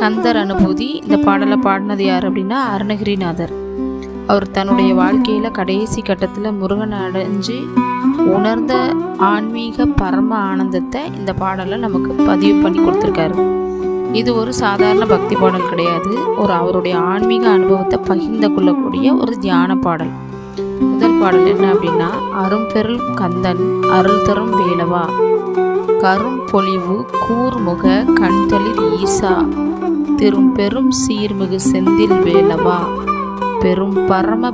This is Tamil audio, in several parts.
கந்தர் அனுபூதி. இந்த பாடலை பாடினது யார் அப்படின்னா அருணகிரிநாதர். அவர் தன்னுடைய வாழ்க்கையில் கடைசி கட்டத்தில் முருகனை அடைஞ்சு உணர்ந்த ஆன்மீக பரம ஆனந்தத்தை இந்த பாடலை நமக்கு பதிவு பண்ணி கொடுத்துருக்காரு. இது ஒரு சாதாரண பக்தி பாடல் கிடையாது, அவருடைய ஆன்மீக அனுபவத்தை பகிர்ந்து கொள்ளக்கூடிய ஒரு தியான பாடல். முதல் பாடல் என்ன அப்படின்னா, அரும்பெருள் கந்தன் அருள் தரும் வேலவா, கரும் பொலிவு கூர்முக கண்தளிர் ஈசா, திரும்பெரும் சீர்மிகு செந்தில் வேலவா, பெரும் பரம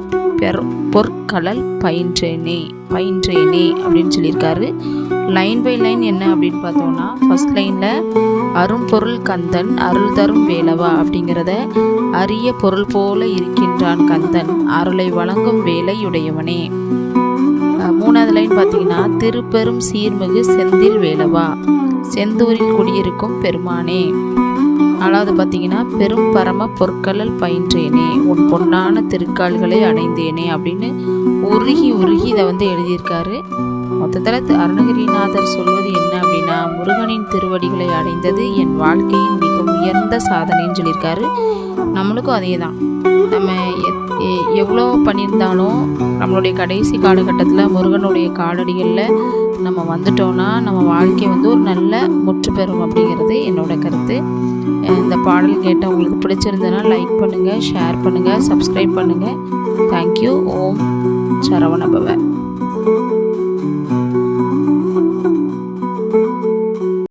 பொற்கடல் பயின்றேனே அப்படின்னு சொல்லியிருக்காரு. லைன் பை லைன் என்ன அப்படின்னு பார்த்தோம்னா, ஃபர்ஸ்ட் லைனில் அரும்பொருள் கந்தன் அருள் தரும் வேலவா அப்படிங்கிறத, அரிய பொருள் போல இருக்கின்றான் கந்தன் அருளை வழங்கும் வேலையுடையவனே. மூணாவது லைன் பார்த்தீங்கன்னா, திருப்பெரும் சீர்மிகு செந்தில் வேலவா, செந்தூரில் குடியிருக்கும் பெருமானே. நாலாவது பார்த்தீங்கன்னா, பெரும் பரம பொற்கடல் பயின்றேனே, உன் பொன்னான திருக்கால்களை அடைந்தேனே அப்படின்னு உருகி இதை எழுதியிருக்காரு. மொத்தத்தில் அருணகிரிநாதர் சொல்வது என்ன அப்படின்னா, முருகனின் திருவடிகளை அடைந்தது என் வாழ்க்கையின் மிக உயர்ந்த சாதனைன்னு சொல்லியிருக்காரு. நம்மளுக்கும் அதே தான். நம்ம எவ்வளோ பண்ணியிருந்தாலும் நம்மளுடைய கடைசி காலகட்டத்தில் முருகனுடைய காலடிகளில் நம்ம வந்துட்டோன்னா நம்ம வாழ்க்கை ஒரு நல்ல முற்று பெறும் அப்படிங்கிறது என்னோட கருத்து. இந்த பாடல் கேட்டால் உங்களுக்கு பிடிச்சிருந்ததுன்னா லைக் பண்ணுங்கள், ஷேர் பண்ணுங்கள், சப்ஸ்கிரைப் பண்ணுங்கள். தேங்க்யூ. ஓம் சரவணபவ.